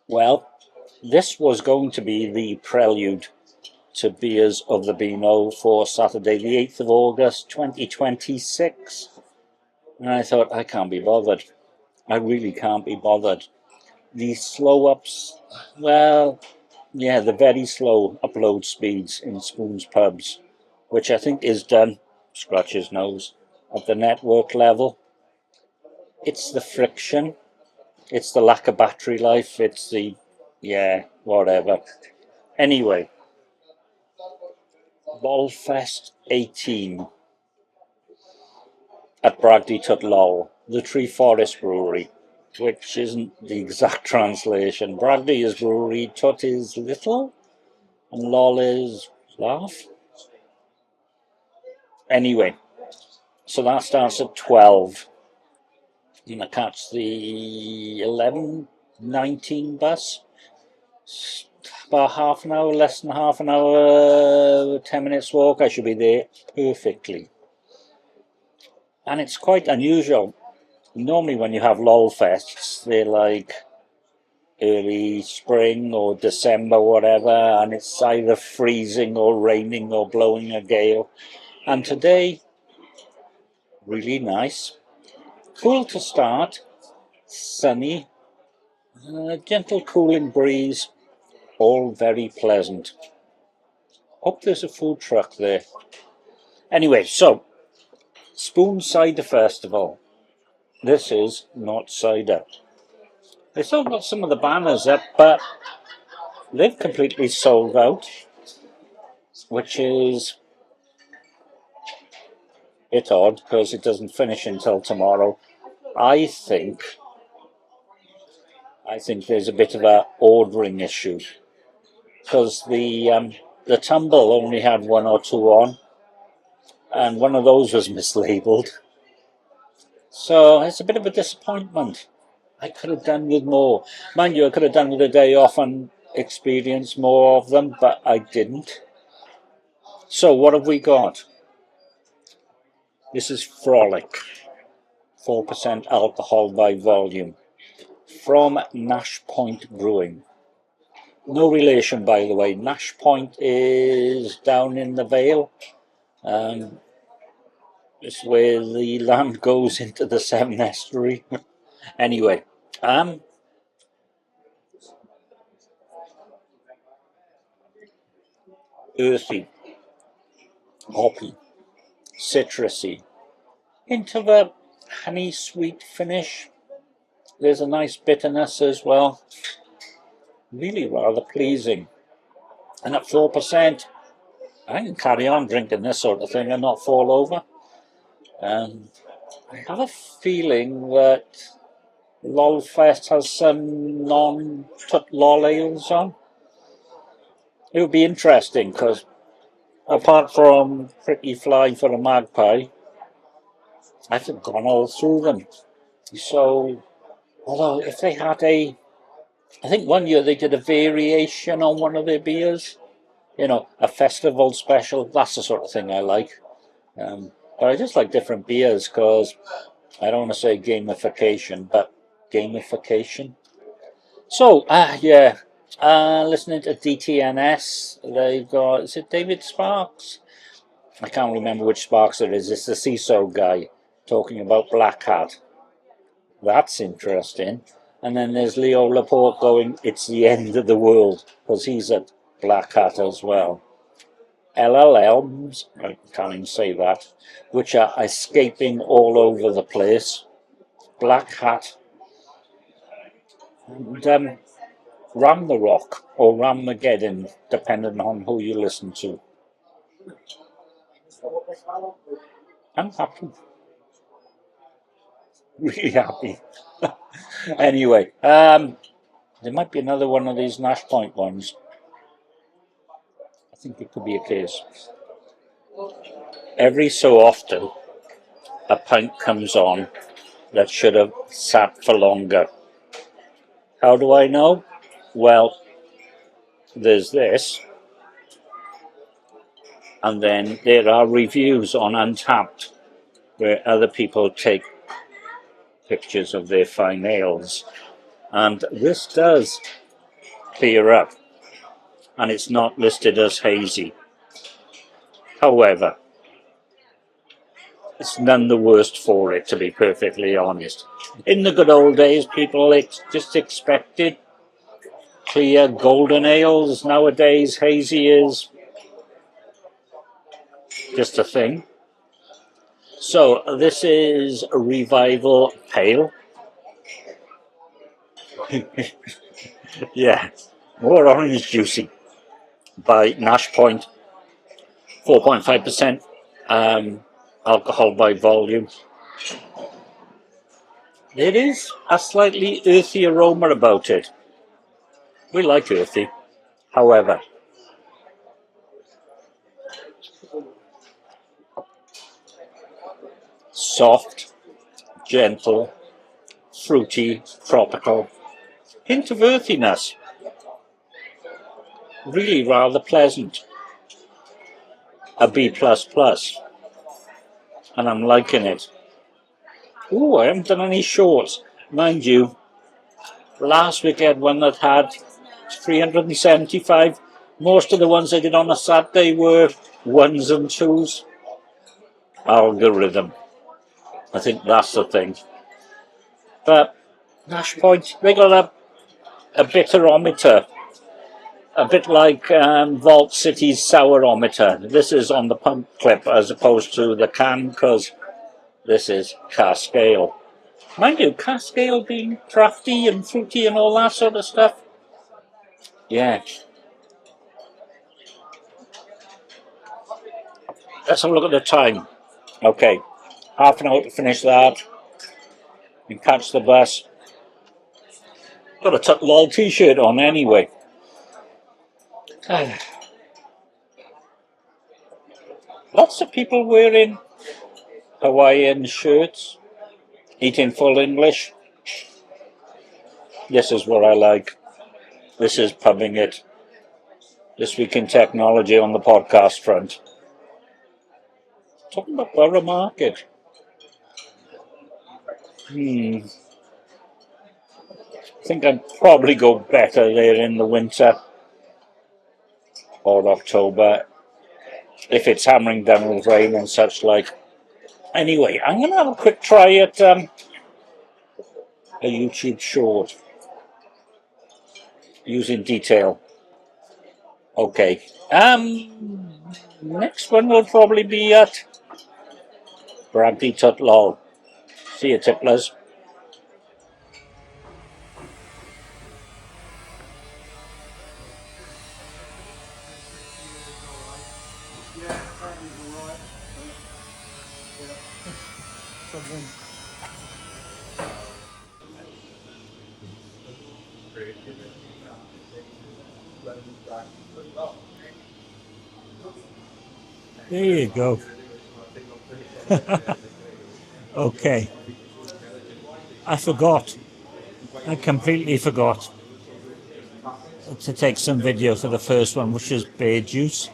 Well, this was going to be the prelude to Beers of the Beano for Saturday, the 8th of August, 2026. And I thought, I can't be bothered. I really can't be bothered. The slow ups, well, yeah, the very slow upload speeds in Spoon's pubs, which I think is done, scratch his nose, at the network level. It's the friction, it's the lack of battery life, it's the, yeah, whatever. Anyway, Lolffest 18 at Bragdy Twt Lol, the Trefforest Brewery, which isn't the exact translation. Bragdy is brewery, Twt is little, and Lol is laugh. Anyway, so that starts at 12. You're going to catch the 11:19 bus. About half an hour, less than half an hour, 10 minutes walk. I should be there perfectly. And it's quite unusual. Normally when you have Lolfests, they're like early spring or December, whatever, and it's either freezing or raining or blowing a gale. And today, really nice. Cool to start, sunny, gentle cooling breeze, all very pleasant. Hope there's a food truck there. Anyway, so, Spoon Cider Festival. This is not cider. They still got some of the banners up, but they've completely sold out, which is a bit odd because it doesn't finish until tomorrow. I think there's a bit of a ordering issue because the tumble only had one or two on, and one of those was mislabeled. So it's a bit of a disappointment. I could have done with more. Mind you, I could have done with a day off and experienced more of them, but I didn't. So what have we got? This is Frolic, 4% alcohol by volume, from Nash Point Brewing. No relation, by the way. Nash Point is down in the Vale. It's where the land goes into the Severn Estuary. Anyway, earthy, hoppy, citrusy, into the honey sweet finish. There's a nice bitterness as well. Really rather pleasing. And at 4%, I can carry on drinking this sort of thing and not fall over. I have a feeling that Lolffest has some non-Twt Lol ales on. It would be interesting because apart from Pretty Fly for a Magpie, I haven't gone all through them. So, although if they had I think one year they did a variation on one of their beers, a festival special. That's the sort of thing I like. But I just like different beers because I don't want to say gamification, but gamification. So, listening to DTNS, they've got, is it David Sparks? I can't remember which Sparks it is. It's the CISO guy talking about Black Hat. That's interesting. And then there's Leo Laporte going, it's the end of the world, because he's at Black Hat as well. LLMs, I can't even say that, which are escaping all over the place. Black Hat. And Ram the Rock, or Ramageddon, depending on who you listen to. I'm happy. Really happy. Anyway, there might be another one of these Nash Point ones. I think it could be a case. Every so often, a pint comes on that should have sat for longer. How do I know? Well, there's this, and then there are reviews on Untapped where other people take pictures of their fine ales, and this does clear up, and it's not listed as hazy. However, it's none the worse for it, to be perfectly honest. In the good old days, people just expected clear golden ales. Nowadays, hazy is just a thing. So this is a Revival Pale. Yeah, more orange juicy by Nash Point, 4.5% alcohol by volume. There is a slightly earthy aroma about it. We like earthy, however. Soft, gentle, fruity, tropical. Hint of earthiness. Really rather pleasant. A B++. And I'm liking it. Ooh, I haven't done any shorts. Mind you, last week I had one that had 375. Most of the ones I did on a Saturday were 1s and 2s. Algorithm. I think that's the thing. But Nash Point, they got a bitterometer. A bit like Vault City's sourometer. This is on the pump clip as opposed to the can, because this is cask ale. Mind you, cask ale being crafty and fruity and all that sort of stuff. Yeah. Let's have a look at the time. Okay, half an hour to finish that. You can catch the bus. Got a Twt Lol T-shirt on anyway. Lots of people wearing Hawaiian shirts, eating full English. This is what I like. This is pubbing it. This week in technology on the podcast front. Talking about Borough Market. I think I'd probably go better there in the winter or October if it's hammering down with rain and such like. Anyway, I'm going to have a quick try at a YouTube short using detail. Okay. Next one will probably be at Bragdy Twt Lol. See you, tipplers. There you go. Okay. I forgot. I completely forgot to take some video for the first one, which is beer juice,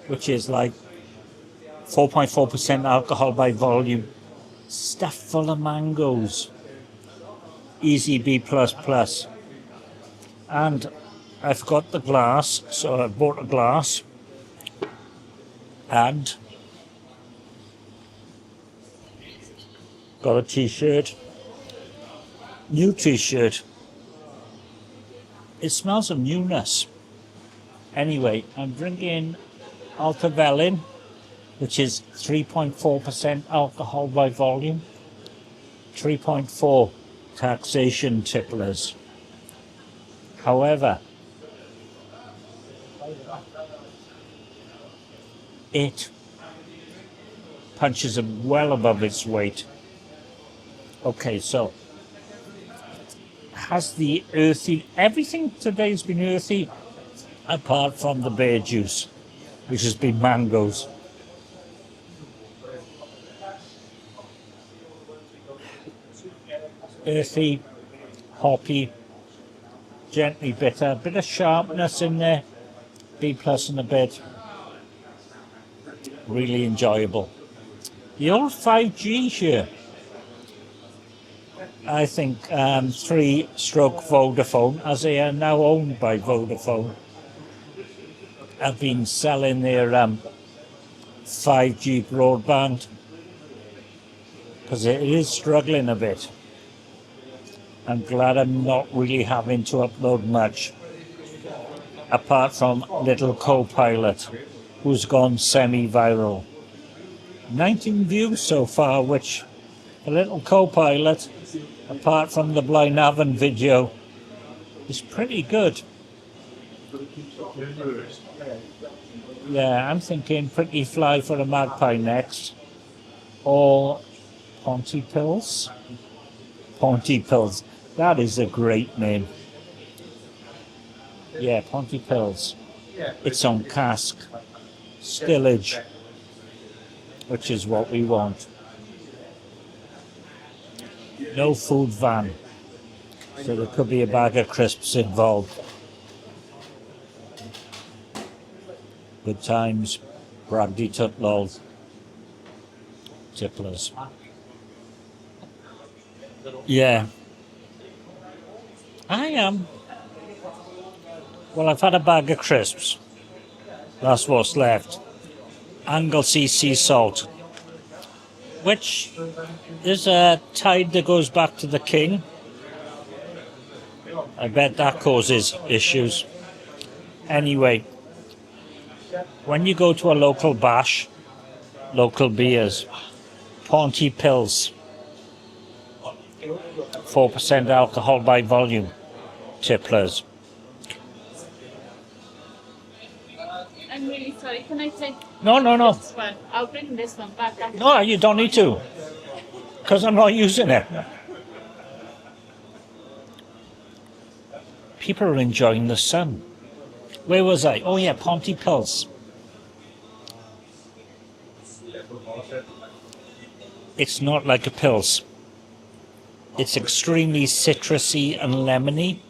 which is like 4.4% alcohol by volume, stuffed full of mangoes, easy B++. And I forgot the glass, so I bought a glass and got a t-shirt, new t-shirt. It smells of newness. Anyway, I'm drinking Altabellin, which is 3.4% alcohol by volume, 3.4 taxation tipplers. However, it punches well above its weight. Okay, so has the earthy, everything today's been earthy apart from the beer juice, which has been mangoes. Earthy, hoppy, gently bitter, a bit of sharpness in there, B+ and a bit. Really enjoyable. The old 5G here. I think 3-stroke Vodafone, as they are now owned by Vodafone, have been selling their 5G broadband because it is struggling a bit. I'm glad I'm not really having to upload much, apart from little co-pilot, who's gone semi-viral. 19 views so far, which a little co-pilot, apart from the Blind Avon video, is pretty good. Yeah, I'm thinking Pretty Fly for a Magpie next, or Ponty Pills. Ponty Pills, that is a great name. Yeah, Ponty Pills. It's on cask, stillage, which is what we want. No food van, so there could be a bag of crisps involved. Good times, Bragdy Twt Lol Tipplers. Yeah. I am. Well, I've had a bag of crisps. That's what's left. Anglesey sea salt, which is a tide that goes back to the king. I bet that causes issues. Anyway, when you go to a local bash, local beers, Ponty Pills, 4% alcohol by volume, tipplers. I'm really sorry, can I take No. this one? I'll bring this one back. No, you don't need to, because I'm not using it. People are enjoying the sun. Where was I? Oh yeah, Ponty Pills. It's not like a Pils. It's extremely citrusy and lemony.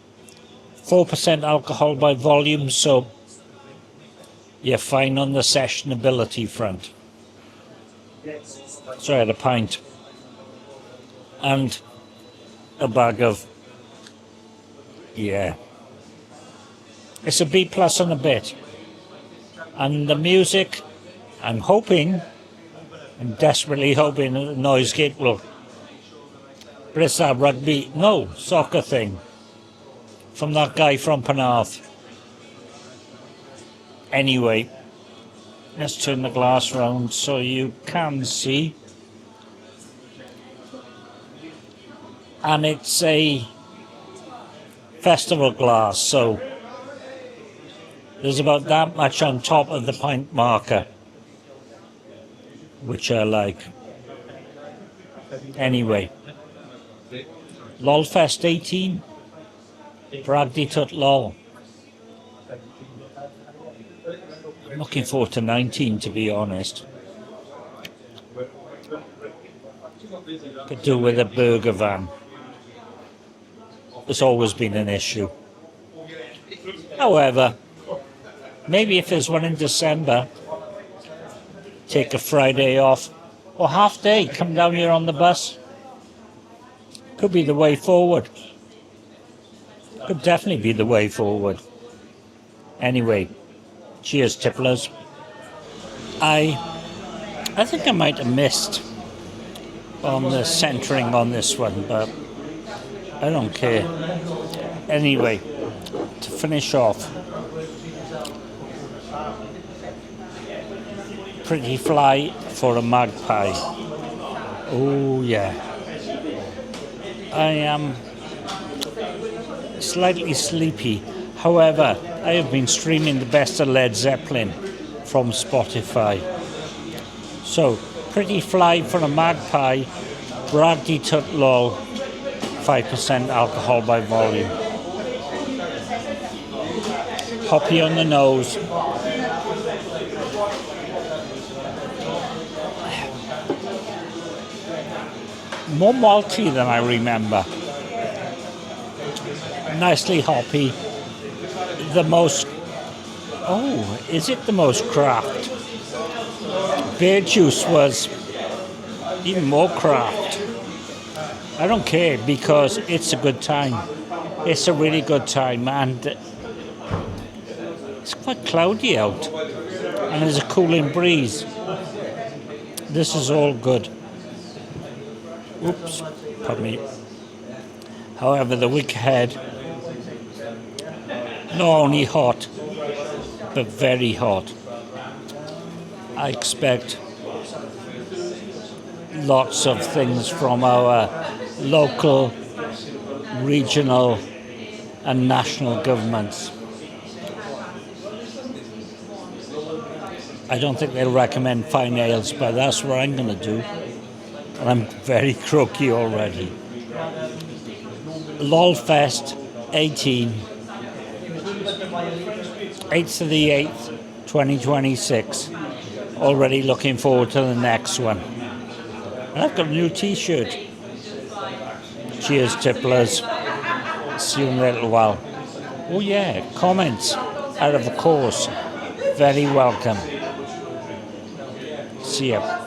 4% alcohol by volume, so you're fine on the sessionability front. So I had a pint and a bag of, yeah. It's a B plus and a bit. And the music, I'm desperately hoping that the noise gate will. But it's that soccer thing from that guy from Penarth. Anyway, let's turn the glass round so you can see. And it's a festival glass, so there's about that much on top of the pint marker, which I like. Anyway, Lolffest 18, Bragdy Twt Lol. I'm looking forward to 19, to be honest. Could do with a burger van. It's always been an issue. However, maybe if there's one in December, take a Friday off, or half day, come down here on the bus. Could be the way forward. Could definitely be the way forward. Anyway, cheers, tipplers. I think I might have missed on the centering on this one, but I don't care. Anyway, to finish off, Pretty Fly for a Magpie. Oh yeah. I am slightly sleepy. However, I have been streaming the best of Led Zeppelin from Spotify. So, Pretty Fly for a Magpie, Bragdy Twt Lol, 5% alcohol by volume. Hoppy on the nose. More malty than I remember. Nicely hoppy. The most... Oh, is it the most craft? Beer juice was even more craft. I don't care because it's a good time. It's a really good time, and it's quite cloudy out, and there's a cooling breeze. This is all good. Oops, pardon me. However, the week ahead, not only hot, but very hot. I expect lots of things from our local, regional and national governments. I don't think they'll recommend fine ales, but that's what I'm going to do. And I'm very croaky already. Lolffest 18, 8th to the 8th, 2026. Already looking forward to the next one. And I've got a new t-shirt. Cheers, tipplers. See you in a little while. Oh yeah, comments out of course. Very welcome. See ya.